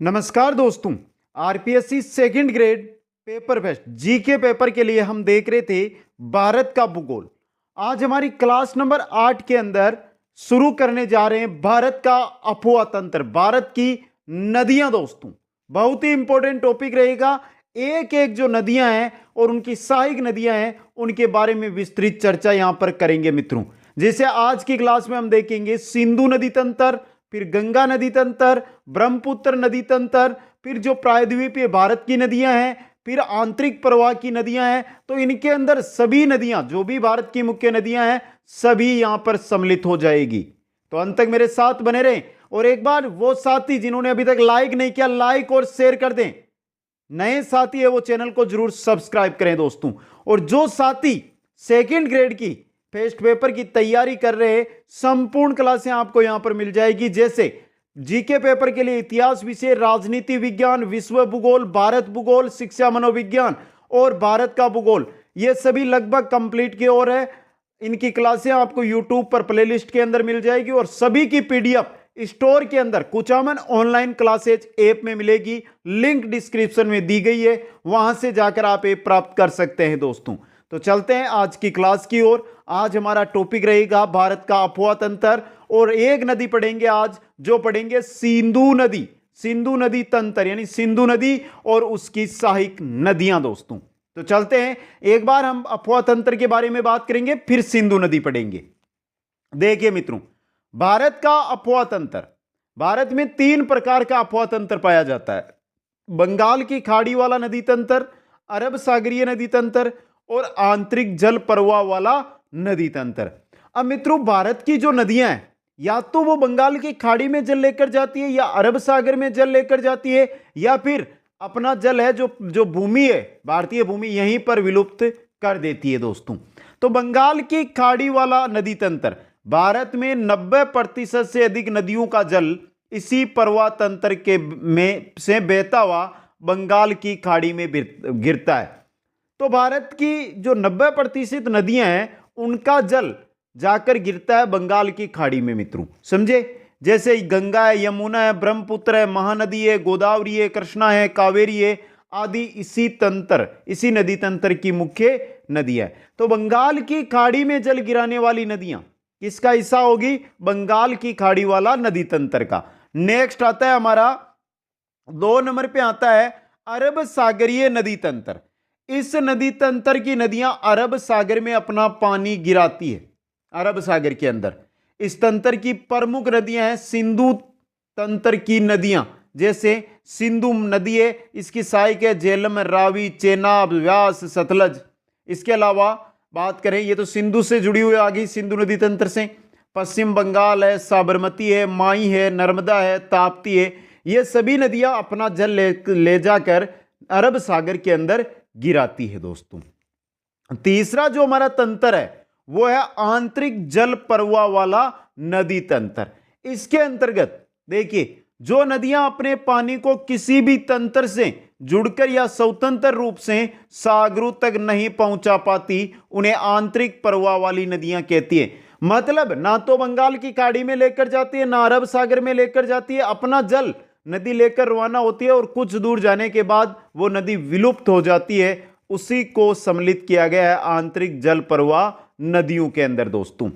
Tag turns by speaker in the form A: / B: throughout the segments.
A: नमस्कार दोस्तों। RPSC second grade paper best GK paper के लिए हम देख रहे थे भारत का भूगोल। आज हमारी क्लास नंबर 8 के अंदर शुरू करने जा रहे हैं भारत का अफवाह तंत्र, भारत की नदियां। दोस्तों बहुत ही इंपॉर्टेंट टॉपिक रहेगा। एक एक जो नदियां हैं और उनकी सहायक नदियां हैं उनके बारे में विस्तृत चर्चा यहां पर करेंगे मित्रों। जैसे आज की क्लास में हम देखेंगे सिंधु नदी तंत्र, फिर गंगा नदी तंत्र, ब्रह्मपुत्र नदी तंत्र, फिर जो प्रायद्वीपीय भारत की नदियां हैं, फिर आंतरिक प्रवाह की नदियां हैं। तो इनके अंदर सभी नदियां, जो भी भारत की मुख्य नदियां हैं, सभी यहां पर सम्मिलित हो जाएगी। तो अंत तक मेरे साथ बने रहें। और एक बार वो साथी जिन्होंने अभी तक लाइक नहीं किया, लाइक और शेयर कर दें। नए साथी है वो चैनल को जरूर सब्सक्राइब करें दोस्तों। और जो साथी सेकंड ग्रेड की टेस्ट पेपर की तैयारी कर रहे हैं, संपूर्ण क्लासें आपको यहां पर मिल जाएगी। जैसे जीके पेपर के लिए इतिहास विषय, राजनीति विज्ञान, विश्व भूगोल, भारत भूगोल, शिक्षा मनोविज्ञान और भारत का भूगोल, ये सभी लगभग कंप्लीट की ओर है। इनकी क्लासें आपको यूट्यूब पर प्लेलिस्ट के अंदर मिल जाएगी और सभी की पीडीएफ स्टोर के अंदर कुचामन ऑनलाइन क्लासेज ऐप में मिलेगी। लिंक डिस्क्रिप्शन में दी गई है, वहां से जाकर आप ऐप प्राप्त कर सकते हैं दोस्तों। तो चलते हैं आज की क्लास की ओर। आज हमारा टॉपिक रहेगा भारत का अफवाह तंत्र और एक नदी पढ़ेंगे आज, जो पढ़ेंगे सिंधु नदी। सिंधु नदी तंत्र यानी सिंधु नदी और उसकी सहायक नदियां दोस्तों। तो चलते हैं, एक बार हम अफवाह तंत्र के बारे में बात करेंगे, फिर सिंधु नदी पढ़ेंगे। देखिए मित्रों, भारत का अफवाह तंत्र, भारत में 3 प्रकार का अफवाह तंत्र पाया जाता है। बंगाल की खाड़ी वाला नदी तंत्र, अरब सागरीय नदी तंत्र और आंतरिक जल प्रवाह वाला नदी तंत्र। अब मित्रों, भारत की जो नदियां हैं, या तो वो बंगाल की खाड़ी में जल लेकर जाती है, या अरब सागर में जल लेकर जाती है, या फिर अपना जल है जो भूमि है, भारतीय भूमि, यहीं पर विलुप्त कर देती है दोस्तों। तो बंगाल की खाड़ी वाला नदी तंत्र, भारत में 90% से अधिक नदियों का जल इसी प्रवाह तंत्र के में से बहता हुआ बंगाल की खाड़ी में गिरता है। तो भारत की जो 90% नदियां हैं उनका जल जाकर गिरता है बंगाल की खाड़ी में मित्रों, समझे। जैसे गंगा है, यमुना है, ब्रह्मपुत्र है, महानदी है, गोदावरी है, कृष्णा है, कावेरी है आदि इसी नदी तंत्र की मुख्य नदियां है। तो बंगाल की खाड़ी में जल गिराने वाली नदियां किसका हिस्सा होगी? बंगाल की खाड़ी वाला नदी तंत्र का। नेक्स्ट आता है हमारा 2 नंबर पे आता है अरब सागरीय नदी तंत्र। इस नदी तंत्र की नदियां अरब सागर में अपना पानी गिराती है। अरब सागर के अंदर इस तंत्र की प्रमुख नदियां हैं सिंधु तंत्र की नदियां। जैसे सिंधु नदी है, इसकी सहायक है झेलम, रावी, चेनाब, व्यास, सतलज। इसके अलावा बात करें, ये तो सिंधु से जुड़ी हुई आ गई, सिंधु नदी तंत्र से। पश्चिम बंगाल है, साबरमती है, माई है, नर्मदा है, ताप्ती है। ये सभी नदियां अपना जल ले जाकर अरब सागर के अंदर गिराती है दोस्तों। तीसरा जो हमारा तंत्र है वो है आंतरिक जल प्रवाह वाला नदी तंत्र। इसके अंतर्गत देखिए, जो नदियां अपने पानी को किसी भी तंत्र से जुड़कर या स्वतंत्र रूप से सागरों तक नहीं पहुंचा पाती, उन्हें आंतरिक प्रवाह वाली नदियां कहती है। मतलब ना तो बंगाल की खाड़ी में लेकर जाती है, ना अरब सागर में लेकर जाती है, अपना जल नदी लेकर रवाना होती है और कुछ दूर जाने के बाद वो नदी विलुप्त हो जाती है। उसी को सम्मिलित किया गया है आंतरिक जल प्रवाह नदियों के अंदर दोस्तों।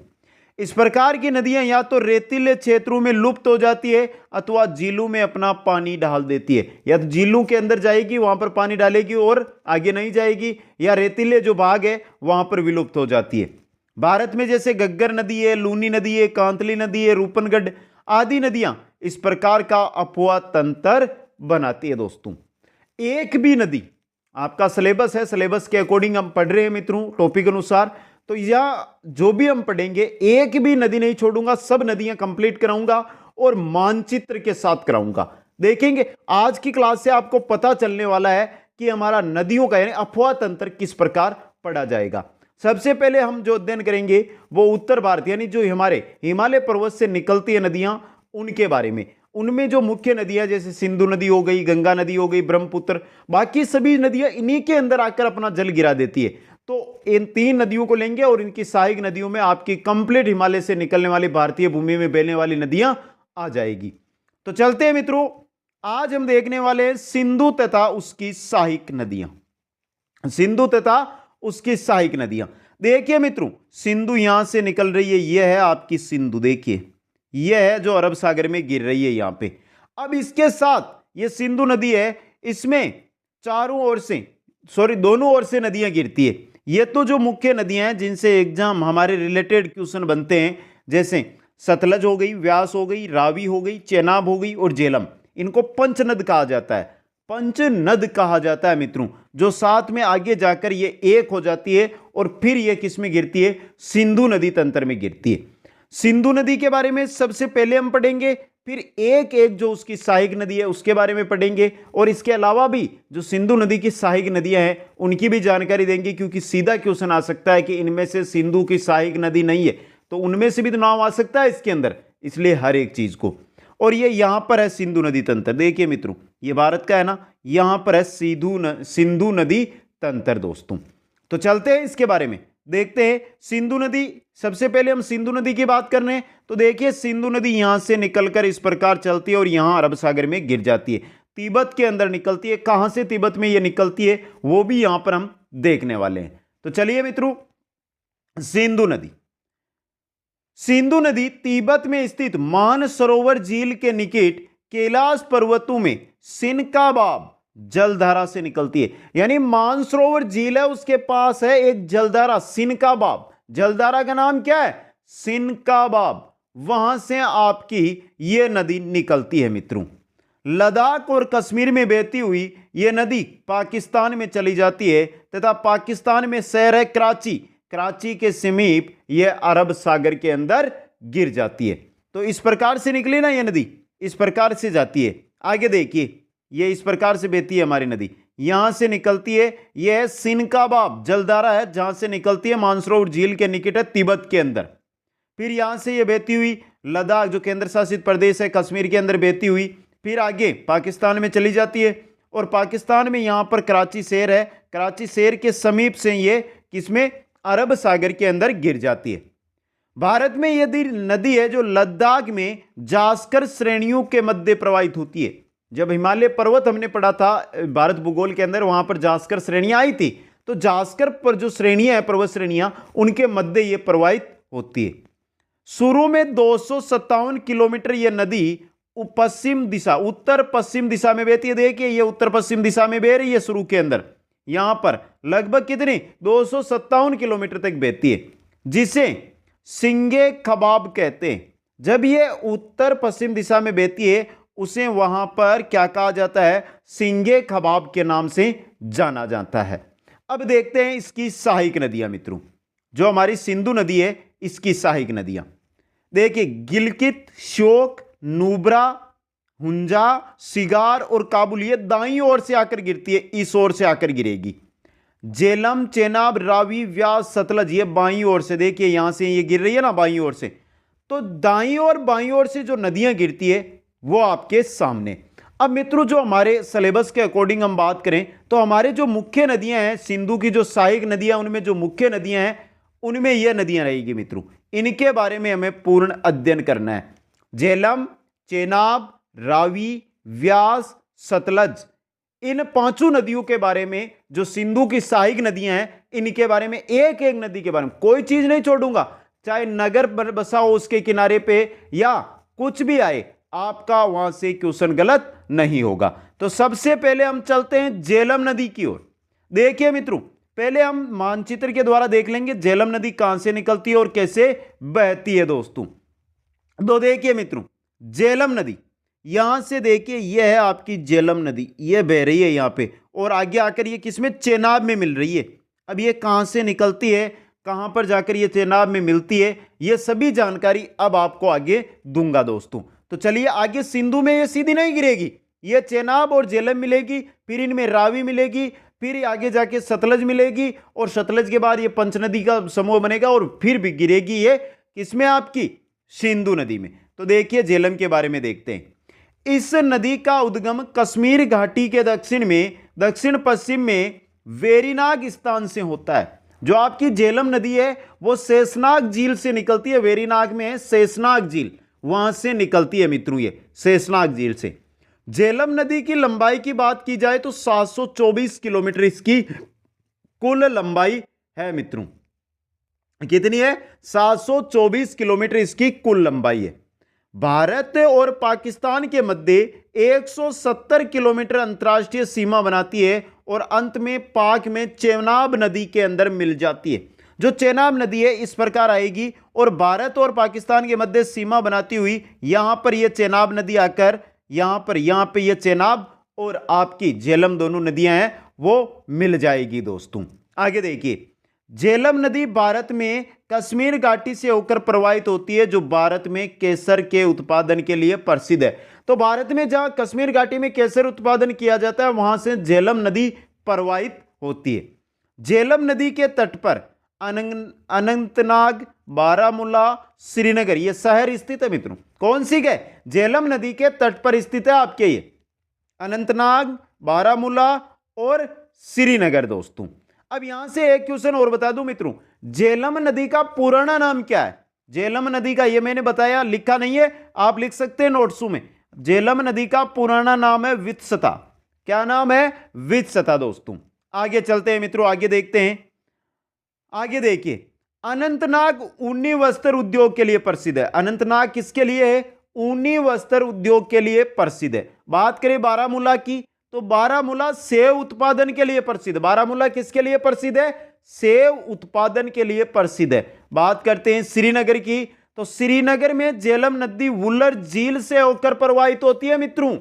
A: इस प्रकार की नदियां या तो रेतीले क्षेत्रों में लुप्त हो जाती है अथवा झीलों में अपना पानी डाल देती है। या तो झीलों के अंदर जाएगी, वहां पर पानी डालेगी और आगे नहीं जाएगी, या रेतीले जो भाग है वहां पर विलुप्त हो जाती है। भारत में जैसे घग्गर नदी है, लूनी नदी है, कांतली नदी है, रूपनगढ़ आदि नदियां इस प्रकार का अफवाह तंत्र बनाती है दोस्तों। एक भी नदी, आपका सिलेबस है, सिलेबस के अकॉर्डिंग हम पढ़ रहे हैं मित्रों टॉपिक अनुसार, तो या जो भी हम पढ़ेंगे एक भी नदी नहीं छोड़ूंगा, सब नदियां कंप्लीट कराऊंगा और मानचित्र के साथ कराऊंगा। देखेंगे आज की क्लास से आपको पता चलने वाला है कि हमारा नदियों का यानी अफवाह तंत्र किस प्रकार पढ़ा जाएगा। सबसे पहले हम जो अध्ययन करेंगे वो उत्तर भारत यानी जो हमारे हिमालय पर्वत से निकलती है नदियां, उनके बारे में। उनमें जो मुख्य नदियां जैसे सिंधु नदी हो गई, गंगा नदी हो गई, ब्रह्मपुत्र, बाकी सभी नदियां इन्हीं के अंदर आकर अपना जल गिरा देती है। तो इन 3 नदियों को लेंगे और इनकी सहायक नदियों में आपकी कंप्लीट हिमालय से निकलने वाली भारतीय भूमि में बहने वाली नदियां आ जाएगी। तो चलते हैं मित्रों आज हम देखने वाले हैं सिंधु तथा उसकी सहायक नदियां। सिंधु तथा उसकी सहायक नदियां। देखिए मित्रों, सिंधु यहां से निकल रही है, यह है आपकी सिंधु। देखिए यह है जो अरब सागर में गिर रही है यहां पे। अब इसके साथ यह सिंधु नदी है, इसमें चारों ओर से दोनों ओर से नदियां गिरती है। ये तो जो मुख्य नदियां हैं जिनसे एग्जाम हमारे रिलेटेड क्वेश्चन बनते हैं, जैसे सतलज हो गई, व्यास हो गई, रावी हो गई, चेनाब हो गई और झेलम, इनको पंचनद कहा जाता है। पंचनद कहा जाता है मित्रों, जो साथ में आगे जाकर ये एक हो जाती है और फिर ये किस में गिरती है, सिंधु नदी तंत्र में गिरती है। सिंधु नदी के बारे में सबसे पहले हम पढ़ेंगे, फिर एक एक जो उसकी सहायक नदी है उसके बारे में पढ़ेंगे, और इसके अलावा भी जो सिंधु नदी की सहायक नदियां हैं उनकी भी जानकारी देंगे, क्योंकि सीधा क्वेश्चन आ सकता है कि इनमें से सिंधु की सहायक नदी नहीं है तो उनमें से भी तो नाम आ सकता है इसके अंदर, इसलिए हर एक चीज को। और ये यहां पर है सिंधु नदी तंत्र। देखिए मित्रों, ये भारत का है ना, यहां पर है सिंधु नदी तंत्र दोस्तों। तो चलते हैं इसके बारे में देखते हैं। सिंधु नदी, सबसे पहले हम सिंधु नदी की बात कर रहे हैं, तो देखिए सिंधु नदी यहां से निकलकर इस प्रकार चलती है और यहां अरब सागर में गिर जाती है, तिब्बत के अंदर निकलती है। कहां से तिब्बत में यह निकलती है वो भी यहां पर हम देखने वाले हैं। तो चलिए मित्रों, सिंधु नदी। सिंधु नदी तिब्बत में स्थित मानसरोवर झील के निकट कैलाश पर्वतों में सिनकाबाब जलधारा से निकलती है। यानी मानसरोवर झील है, उसके पास है एक जलधारा सिनकाबाब। जलधारा का नाम क्या है, सिनकाबाब। वहां से आपकी यह नदी निकलती है मित्रों। लद्दाख और कश्मीर में बहती हुई यह नदी पाकिस्तान में चली जाती है तथा पाकिस्तान में शहर है कराची, कराची के समीप यह अरब सागर के अंदर गिर जाती है। तो इस प्रकार से निकली ना यह नदी, इस प्रकार से जाती है। आगे देखिए, यह इस प्रकार से बहती है हमारी नदी, यहां से निकलती है। यह सिनकाबाब जलधारा है, जहां से निकलती है मानसरोवर झील के निकट है तिब्बत के अंदर। फिर यहां से यह बहती हुई लद्दाख जो केंद्र शासित प्रदेश है कश्मीर के अंदर बहती हुई फिर आगे पाकिस्तान में चली जाती है। और पाकिस्तान में यहां पर कराची शहर है, कराची शहर के समीप से यह किसमें, अरब सागर के अंदर गिर जाती है। भारत में यह नदी है जो लद्दाख में जास्कर श्रेणियों के मध्य प्रवाहित होती है। जब हिमालय पर्वत हमने पढ़ा था भारत भूगोल के अंदर, वहां पर जास्कर श्रेणियां आई थी, तो जास्कर पर जो श्रेणियां हैं, पर्वत श्रेणियां, उनके मध्य यह प्रवाहित होती है। शुरू में 257 किलोमीटर यह नदी पश्चिम दिशा, उत्तर पश्चिम दिशा में बहती है। देखिए ये उत्तर पश्चिम दिशा में बह रही है शुरू के अंदर, यहां पर लगभग कितनी 257 किलोमीटर तक बहती है, जिसे सिंगे खबाब कहते हैं। जब ये उत्तर पश्चिम दिशा में बहती है उसे वहां पर क्या कहा जाता है, सिंगे खबाब के नाम से जाना जाता है। अब देखते हैं इसकी सहायक नदियां मित्रों, जो हमारी सिंधु नदी है इसकी सहायक नदियां। देखिए गिलगित, श्योक, नुब्रा, हुंजा, सिगार और काबुल, ये दाईं ओर से आकर गिरती है, इस ओर से आकर गिरेगी। झेलम, चेनाब, रावी, व्यास, सतलज, ये बाईं ओर से, देखिए यहां से ये गिर रही है ना बाईं ओर से। तो दाईं और बाईं ओर से जो नदियां गिरती है वो आपके सामने। अब मित्रों जो हमारे सिलेबस के अकॉर्डिंग हम बात करें तो हमारे जो मुख्य नदियां हैं, सिंधु की जो सहायक नदियां, उनमें जो मुख्य नदियां हैं उनमें यह नदियां रहेगी मित्रों। इनके बारे में हमें पूर्ण अध्ययन करना है। झेलम, चेनाब, रावी, व्यास, सतलज, इन पांचों नदियों के बारे में, जो सिंधु की सहायक नदियां हैं इनके बारे में, एक एक नदी के बारे में कोई चीज नहीं छोड़ूंगा, चाहे नगर बसा हो उसके किनारे पे या कुछ भी आए, आपका वहां से क्वेश्चन गलत नहीं होगा। तो सबसे पहले हम चलते हैं झेलम नदी की ओर। देखिए मित्रों, पहले हम मानचित्र के द्वारा देख लेंगे झेलम नदी कहां से निकलती है और कैसे बहती है दोस्तों। तो देखिए मित्रों, झेलम नदी यहां से देखिए, यह है आपकी झेलम नदी, यह बह रही है यहां पे और आगे आकर ये किसमें, चेनाब में मिल रही है। अब ये कहां से निकलती है, कहां पर जाकर ये चेनाब में मिलती है, ये सभी जानकारी अब आपको आगे दूंगा दोस्तों। तो चलिए आगे, सिंधु में ये सीधी नहीं गिरेगी, ये चेनाब और झेलम मिलेगी, फिर इनमें रावी मिलेगी, फिर आगे जाके सतलज मिलेगी और सतलज के बाद ये पंचनदी का समूह बनेगा और फिर भी गिरेगी ये किसमें, आपकी सिंधु नदी में। तो देखिए झेलम के बारे में देखते हैं। इस नदी का उद्गम कश्मीर घाटी के दक्षिण में, दक्षिण पश्चिम में वेरीनाग स्थान से होता है। जो आपकी झेलम नदी है वो शेषनाग झील से निकलती है, वेरीनाग में है शेषनाग झील, वहां से निकलती है मित्रों ये शेषनाग झील से। झेलम नदी की लंबाई की बात की जाए तो 724 किलोमीटर इसकी कुल लंबाई है मित्रों। कितनी है? 724 किलोमीटर इसकी कुल लंबाई है। भारत और पाकिस्तान के मध्य 170 किलोमीटर अंतर्राष्ट्रीय सीमा बनाती है और अंत में पाक में चेनाब नदी के अंदर मिल जाती है। जो चेनाब नदी है इस प्रकार आएगी और भारत और पाकिस्तान के मध्य सीमा बनाती हुई यहां पर यह चेनाब नदी आकर यहां पे यह चेनाब और आपकी झेलम दोनों नदियां हैं वो मिल जाएगी दोस्तों। आगे देखिए, झेलम नदी भारत में कश्मीर घाटी से होकर प्रवाहित होती है, जो भारत में केसर के उत्पादन के लिए प्रसिद्ध है। तो भारत में जहां कश्मीर घाटी में केसर उत्पादन किया जाता है वहां से झेलम नदी प्रवाहित होती है। झेलम नदी के तट पर अनंतनाग, बारामूला, श्रीनगर ये शहर स्थित है मित्रों। कौन सी है? झेलम नदी के तट पर स्थित है आपके ये अनंतनाग, बारामूला और श्रीनगर दोस्तों। अब यहां से एक क्वेश्चन और बता दूं मित्रों, झेलम नदी का पुराना नाम क्या है? झेलम नदी का, ये मैंने बताया, लिखा नहीं है, आप लिख सकते हैं नोट्सों में। झेलम नदी का पुराना नाम है वित्सता। क्या नाम है? वित्सता दोस्तों। आगे चलते हैं मित्रों, आगे देखते हैं। आगे देखिए, अनंतनाग ऊनी वस्त्र उद्योग के लिए प्रसिद्ध है। अनंतनाग किसके लिए है? ऊनी वस्त्र उद्योग के लिए प्रसिद्ध है। बात करें बारामूला की तो बारामूला सेव उत्पादन के लिए प्रसिद्ध। बारामूला किसके लिए प्रसिद्ध है? सेव उत्पादन के लिए प्रसिद्ध है। बात करते हैं श्रीनगर की तो श्रीनगर में झेलम नदी वुलर झील से होकर प्रवाहित होती है मित्रों।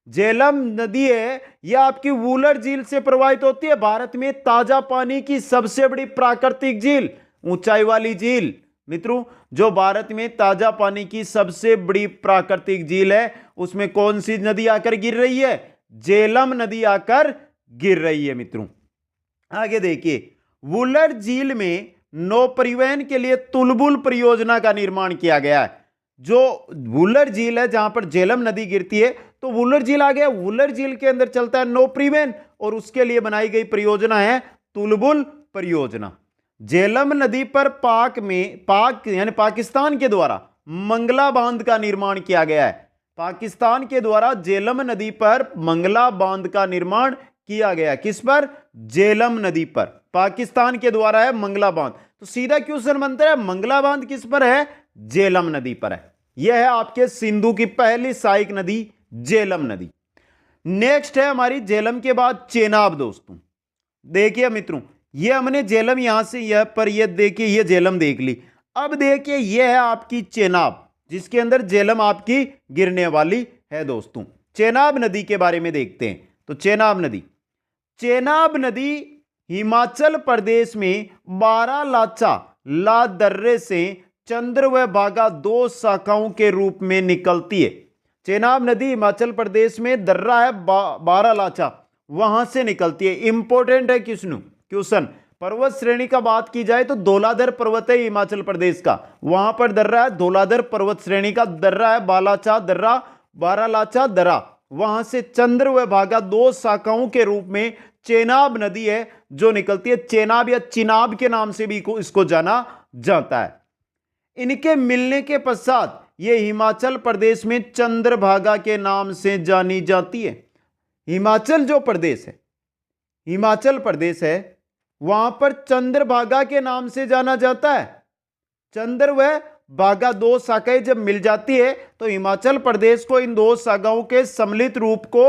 A: झेलम नदी है यह आपकी वुलर झील से प्रवाहित होती है। भारत में ताजा पानी की सबसे बड़ी प्राकृतिक झील, ऊंचाई वाली झील मित्रों, जो भारत में ताजा पानी की सबसे बड़ी प्राकृतिक झील है उसमें कौन सी नदी आकर गिर रही है? झेलम नदी आकर गिर रही है मित्रों। आगे देखिए, वुलर झील में नौ परिवहन के लिए तुलबुल परियोजना का निर्माण किया गया है। जो वुलर झील है जहां पर झेलम नदी गिरती है तो वुलर झील आ गया। वुलर झील के अंदर चलता है नौ परिवहन और उसके लिए बनाई गई परियोजना है तुलबुल परियोजना। झेलम नदी पर पाक यानी पाकिस्तान के द्वारा मंगला बांध का निर्माण किया गया है। पाकिस्तान के द्वारा झेलम नदी पर मंगला बांध का निर्माण किया गया। किस पर? झेलम नदी पर पाकिस्तान के द्वारा है मंगला बांध। तो सीधा क्वेश्चन बनता है मंगला बांध किस पर है? झेलम नदी पर है। यह है आपके सिंधु की पहली सहायक नदी झेलम नदी। नेक्स्ट है हमारी झेलम के बाद चेनाब दोस्तों। देखिए मित्रों, ये हमने झेलम यहां से यह पर ये देखिए ये झेलम देख ली। अब देखिए ये है आपकी चेनाब जिसके अंदर झेलम आपकी गिरने वाली है दोस्तों। चेनाब नदी के बारे में देखते हैं। तो चेनाब नदी हिमाचल प्रदेश में बारालाचा ला दर्रे से चंद्र व भागा दो शाखाओं के रूप में निकलती है। चेनाब नदी हिमाचल प्रदेश में दर्रा है बारालाचा, वहां से निकलती है। इंपॉर्टेंट है क्वेश्चन। पर्वत श्रेणी का बात की जाए तो धौलाधर पर्वत है हिमाचल प्रदेश का, वहां पर दर्रा है धौलाधर पर्वत श्रेणी का दर्रा है बालाचा दर्रा, बारालाचा दर्रा। वहां से चंद्र व भागा दो शाखाओं के रूप में चेनाब नदी है जो निकलती है। चेनाब या चिनाब के नाम से भी इसको जाना जाता है। इनके मिलने के पश्चात यह हिमाचल प्रदेश में चंद्रभागा के नाम से जानी जाती है। हिमाचल जो प्रदेश है, हिमाचल प्रदेश है, वहां पर चंद्रभागा के नाम से जाना जाता है। चंद्र व भागा दो शाखाएं जब मिल जाती है तो हिमाचल प्रदेश को इन दो शाखाओं के सम्मिलित रूप को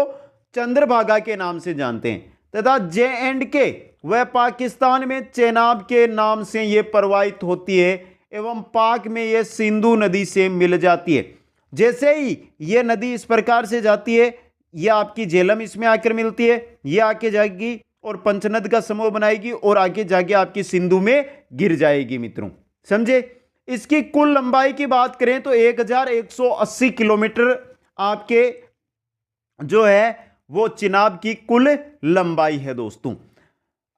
A: चंद्रभागा के नाम से जानते हैं तथा J&K वह पाकिस्तान में चेनाब के नाम से यह प्रवाहित होती है एवं पाक में यह सिंधु नदी से मिल जाती है। जैसे ही यह नदी इस प्रकार से जाती है, यह आपकी झेलम इसमें आकर मिलती है, यह आके जाएगी और पंचनद का समूह बनाएगी और आगे जाके आपकी सिंधु में गिर जाएगी मित्रों। समझे? इसकी कुल लंबाई की बात करें तो 1180 किलोमीटर आपके जो है वो चिनाब की कुल लंबाई है दोस्तों।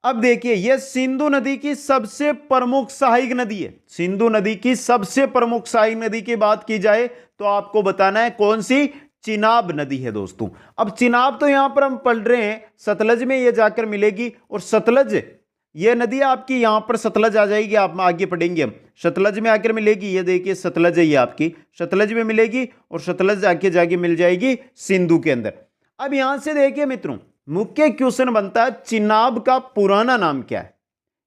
A: अब देखिए यह सिंधु नदी की सबसे प्रमुख सहायक नदी है। सिंधु नदी की सबसे प्रमुख सहायक नदी की बात की जाए तो आपको बताना है कौन सी? चिनाब नदी है दोस्तों। अब चिनाब तो यहां पर हम पढ़ रहे हैं सतलज में यह जाकर मिलेगी और सतलज ये नदी आपकी यहाँ पर सतलज आ जाएगी, आप आगे पढ़ेंगे हम, सतलज में आकर मिलेगी। ये देखिए सतलज है, ये आपकी सतलज में मिलेगी और सतलज आके जाके मिल जाएगी सिंधु के अंदर। अब यहां से देखिए मित्रों, मुख्य क्वेश्चन बनता है चिनाब का पुराना नाम क्या है,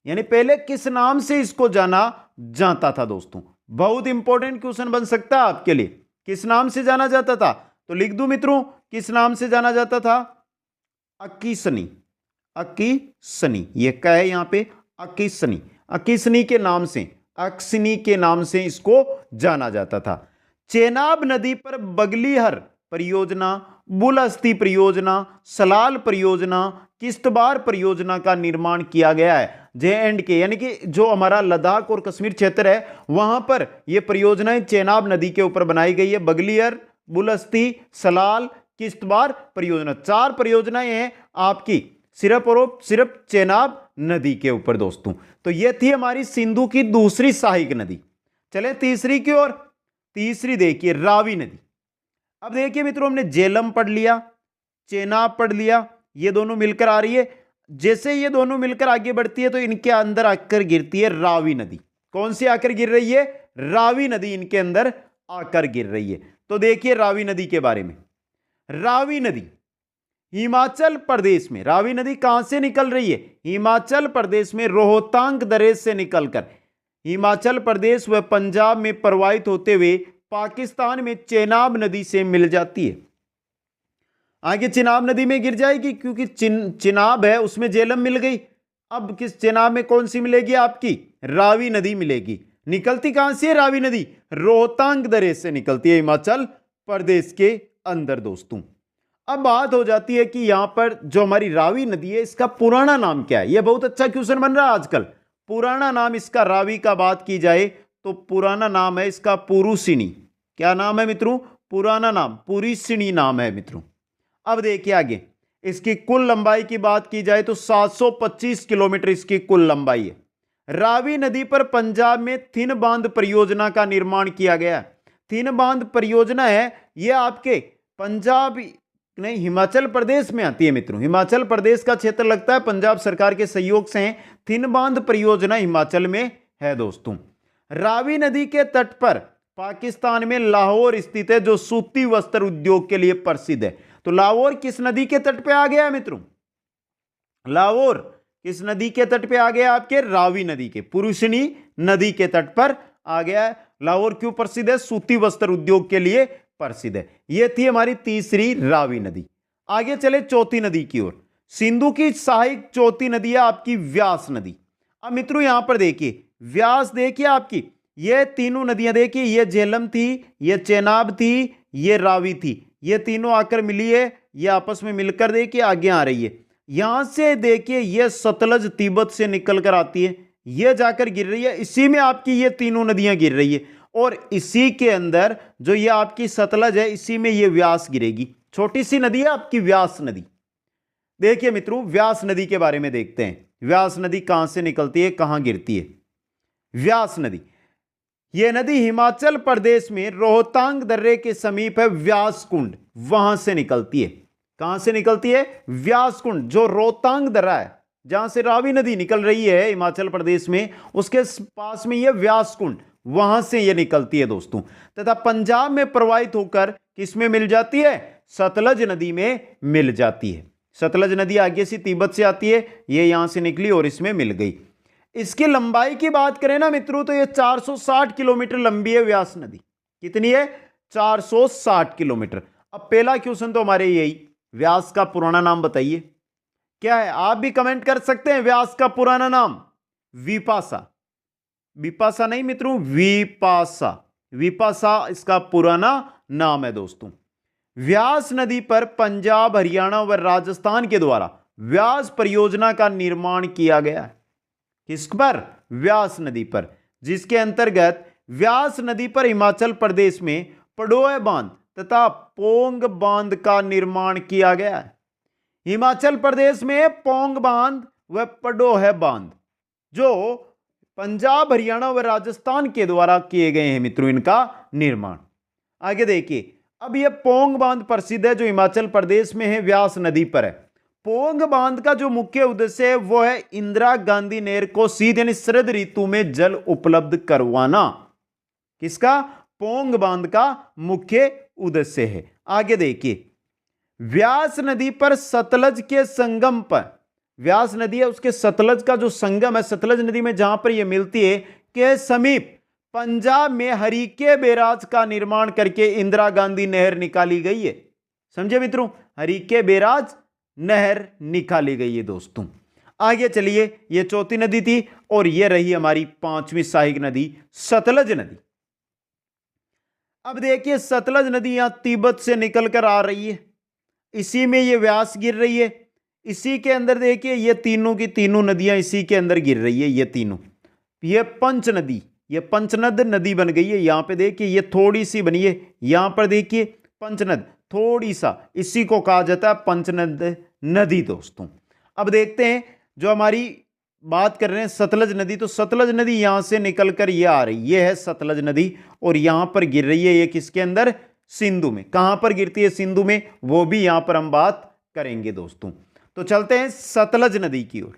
A: यानी पहले किस नाम से इसको जाना जाता था दोस्तों। बहुत इंपॉर्टेंट क्वेश्चन बन सकता है आपके लिए, किस नाम से जाना जाता था, तो लिख दूं मित्रों, किस नाम से जाना जाता था, अकीसनी। अकीसनी, ये क्या है यहां पे, अकीसनी। अकीसनी के नाम से, अक्सनी के नाम से इसको जाना जाता था। चेनाब नदी पर बगलीहर परियोजना, बुलस्ती परियोजना, सलाल परियोजना, किश्तवाड़ परियोजना का निर्माण किया गया है। J&K यानी कि जो हमारा लद्दाख और कश्मीर क्षेत्र है वहां पर यह परियोजनाएं चेनाब नदी के ऊपर बनाई गई है। बगलीहर, बुलस्ती, सलाल, किश्तवाड़ परियोजना, 4 परियोजनाएं हैं आपकी सिर्फ और सिर्फ चेनाब नदी के ऊपर दोस्तों। तो यह थी हमारी सिंधु की दूसरी सहायक नदी। चले तीसरी की ओर। तीसरी देखिए रावी नदी। अब देखिए मित्रों, हमने झेलम पढ़ लिया, चेनाब पढ़ लिया, ये दोनों मिलकर आ रही है। जैसे ये दोनों मिलकर आगे बढ़ती है तो इनके अंदर आकर गिरती है रावी नदी। कौन सी आकर गिर रही है, रावी नदी इनके अंदर आकर गिर रही है। तो देखिए रावी नदी के बारे में। रावी नदी हिमाचल प्रदेश में, रावी नदी कहां से निकल रही है, हिमाचल प्रदेश में रोहतांग दर्रे से निकलकर हिमाचल प्रदेश व पंजाब में प्रवाहित होते हुए पाकिस्तान में चेनाब नदी से मिल जाती है। आगे चिनाब नदी में गिर जाएगी क्योंकि चिनाब है उसमें झेलम मिल गई। अब किस चेनाब में कौन सी मिलेगी, आपकी रावी नदी मिलेगी। निकलती कहां से है रावी नदी, रोहतांग दर्रे से निकलती है हिमाचल प्रदेश के अंदर दोस्तों। अब बात हो जाती है कि यहां पर जो हमारी रावी नदी है इसका पुराना नाम क्या है। यह बहुत अच्छा क्वेश्चन बन रहा है आजकल। पुराना नाम इसका रावी का बात की जाए तो पुराना नाम है इसका पुरुषिनी। क्या नाम है मित्रों, पुराना नाम पुरुषिनी नाम है मित्रों। अब देखिए आगे, इसकी कुल लंबाई की बात की जाए तो 725 किलोमीटर इसकी कुल लंबाई है। रावी नदी पर पंजाब में थिन बांध परियोजना का निर्माण किया गया। थिन बांध परियोजना है यह आपके पंजाब नहीं हिमाचल प्रदेश में आती है मित्रों। हिमाचल प्रदेश का क्षेत्र लगता है, पंजाब सरकार के सहयोग से है। थिन बांध परियोजना हिमाचल में है दोस्तों। रावी नदी के तट पर पाकिस्तान में लाहौर स्थित है जो सूती वस्त्र उद्योग के लिए प्रसिद्ध है। तो लाहौर किस नदी के तट पे आ गया मित्रों, लाहौर किस नदी के तट पे आ गया, आपके रावी नदी के पुरुषिनी नदी के तट पर आ गया है। लाहौर क्यों प्रसिद्ध है, सूती वस्त्र उद्योग के लिए प्रसिद्ध है। यह थी हमारी तीसरी रावी नदी। आगे चले चौथी नदी की ओर। सिंधु की सहायक चौथी नदी है आपकी व्यास नदी। अब मित्रों यहां पर देखिए व्यास, देखिए आपकी ये तीनों नदियां देखिए, ये झेलम थी, ये चेनाब थी, ये रावी थी, ये तीनों आकर मिली है, ये आपस में मिलकर देखिए आगे आ रही है। यहां से देखिए ये सतलज तिब्बत से निकलकर आती है, ये जाकर गिर रही है, इसी में आपकी ये तीनों नदियां गिर रही है। और इसी के अंदर जो ये आपकी सतलज है इसी में ये व्यास गिरेगी। छोटी सी नदी है आपकी व्यास नदी। देखिए मित्रों व्यास नदी के बारे में देखते हैं। व्यास नदी कहां से निकलती है, कहां गिरती है। व्यास नदी, यह नदी हिमाचल प्रदेश में रोहतांग दर्रे के समीप है व्यास कुंड, वहां से निकलती है। कहां से निकलती है, व्यास कुंड, जो रोहतांग दर्रा है जहां से रावी नदी निकल रही है हिमाचल प्रदेश में, उसके पास में यह व्यास कुंड, वहां से यह निकलती है दोस्तों। तथा पंजाब में प्रवाहित होकर किसमें मिल जाती है, सतलज नदी में मिल जाती है। सतलज नदी आगे से तिब्बत से आती है, यह यहां से निकली और इसमें मिल गई। इसकी लंबाई की बात करें ना मित्रों तो यह 460 किलोमीटर लंबी है व्यास नदी। कितनी है, 460 किलोमीटर। अब पहला क्वेश्चन तो हमारे यही, व्यास का पुराना नाम बताइए क्या है। आप भी कमेंट कर सकते हैं व्यास का पुराना नाम, विपासा। विपासा नहीं मित्रों, विपासा, विपासा इसका पुराना नाम है दोस्तों। व्यास नदी पर पंजाब, हरियाणा व राजस्थान के द्वारा व्यास परियोजना का निर्माण किया गया है। किस पर, व्यास नदी पर, जिसके अंतर्गत व्यास नदी पर हिमाचल प्रदेश में पडोह बांध तथा पोंग बांध का निर्माण किया गया है। हिमाचल प्रदेश में पोंग बांध व पडोह बांध जो पंजाब, हरियाणा व राजस्थान के द्वारा किए गए हैं मित्रों, इनका निर्माण। आगे देखिए, अब यह पोंग बांध प्रसिद्ध है जो हिमाचल प्रदेश में है, व्यास नदी पर है। पोंग बांध का जो मुख्य उद्देश्य है वो है इंदिरा गांधी नहर को शीत यानी शरद ऋतु में जल उपलब्ध करवाना। किसका? पोंग बांध का मुख्य उद्देश्य है। आगे देखिए, व्यास नदी पर सतलज के संगम पर, व्यास नदी है उसके सतलज का जो संगम है, सतलज नदी में जहां पर यह मिलती है के समीप पंजाब में हरीके बैराज का निर्माण करके इंदिरा गांधी नहर निकाली गई है। समझे मित्रों, हरीके बैराज नहर निकाली गई है दोस्तों। आगे चलिए, यह चौथी नदी थी और यह रही हमारी पांचवी सहायक नदी सतलज नदी। अब देखिए, सतलज नदी यहां तिब्बत से निकलकर आ रही है, इसी में यह व्यास गिर रही है, इसी के अंदर देखिए ये तीनों की तीनों नदियां इसी के अंदर गिर रही है। ये तीनों, ये पंच नदी, ये पंचनद नदी बन गई है। यहां पे देखिए ये थोड़ी सी बनी है, यहां पर देखिए पंचनद थोड़ी सा, इसी को कहा जाता है पंचनद नदी दोस्तों। अब देखते हैं, जो हमारी बात कर रहे हैं सतलज नदी, तो सतलज नदी यहां से निकलकर ये आ रही, ये है सतलज नदी और यहां पर गिर रही है ये किसके अंदर? सिंधु में। कहां पर गिरती है? सिंधु में, वो भी यहां पर हम बात करेंगे दोस्तों। तो चलते हैं सतलज नदी की ओर।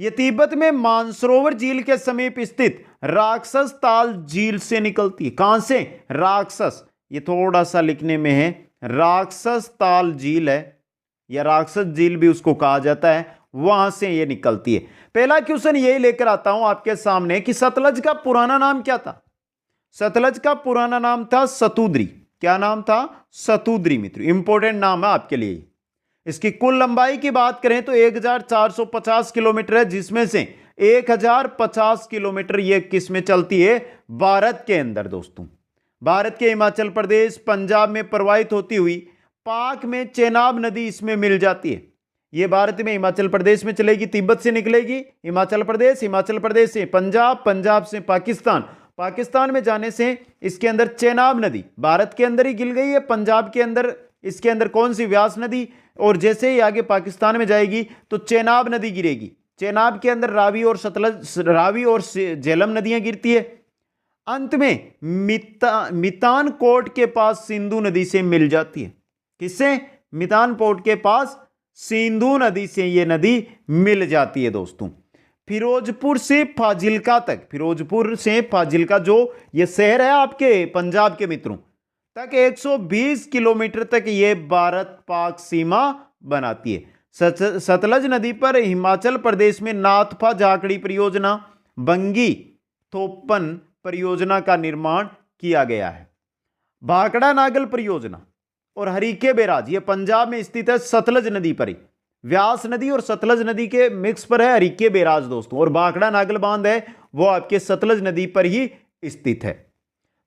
A: यह तिब्बत में मानसरोवर झील के समीप स्थित राक्षस ताल झील से निकलती है। कहां से? राक्षस, ये थोड़ा सा लिखने में है, राक्षस ताल झील है या राक्षस झील भी उसको कहा जाता है, वहां से ये निकलती है। पहला क्वेश्चन यही लेकर आता हूं आपके सामने कि सतलज का पुराना नाम क्या था? सतलज का पुराना नाम था सतुद्री। क्या नाम था? सतुद्री मित्रों, इंपॉर्टेंट नाम है आपके लिए। इसकी कुल लंबाई की बात करें तो 1450 किलोमीटर है, जिसमें से 1050 किलोमीटर ये किस में चलती है? भारत के अंदर दोस्तों। भारत के हिमाचल प्रदेश, पंजाब में प्रवाहित होती हुई पाक में चेनाब नदी इसमें मिल जाती है। ये भारत में हिमाचल प्रदेश में चलेगी, तिब्बत से निकलेगी हिमाचल प्रदेश, हिमाचल प्रदेश से पंजाब, पंजाब से पाकिस्तान, पाकिस्तान में जाने से इसके अंदर चेनाब नदी भारत के अंदर ही गिर गई है, पंजाब के अंदर इसके अंदर कौन सी? व्यास नदी। और जैसे ही आगे पाकिस्तान में जाएगी तो चेनाब नदी गिरेगी। चेनाब के अंदर रावी और सतलज, रावी और झेलम नदियां गिरती है। अंत में मितानकोट के पास सिंधु नदी से मिल जाती है। किससे? मितानकोट के पास सिंधु नदी से यह नदी मिल जाती है दोस्तों। फिरोजपुर से फाजिल्का तक, फिरोजपुर से फाजिल्का जो यह शहर है आपके पंजाब के मित्रों तक 120 किलोमीटर तक ये भारत पाक सीमा बनाती है। सतलज नदी पर हिमाचल प्रदेश में नाथपा झाकड़ी परियोजना, बंगी थोपन परियोजना का निर्माण किया गया है। भाखड़ा नागल परियोजना और हरीके बैराज ये पंजाब में स्थित है सतलज नदी पर ही। व्यास नदी और सतलज नदी के मिक्स पर है हरीके बैराज दोस्तों, और भाखड़ा नागल बांध है वो आपके सतलज नदी पर ही स्थित है।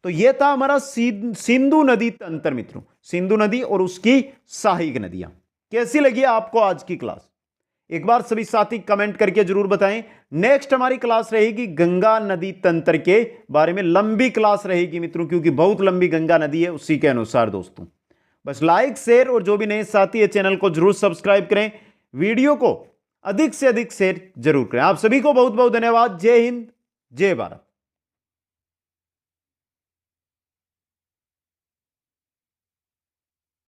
A: तो यह था हमारा सिंधु नदी तंत्र मित्रों, सिंधु नदी और उसकी सहायक नदियां। कैसी लगी आपको आज की क्लास? एक बार सभी साथी कमेंट करके जरूर बताएं। नेक्स्ट हमारी क्लास रहेगी गंगा नदी तंत्र के बारे में, लंबी क्लास रहेगी मित्रों, क्योंकि बहुत लंबी गंगा नदी है उसी के अनुसार दोस्तों। बस लाइक, शेयर और जो भी नए साथी है चैनल को जरूर सब्सक्राइब करें, वीडियो को अधिक से अधिक शेयर जरूर करें। आप सभी को बहुत बहुत धन्यवाद। जय हिंद, जय भारत।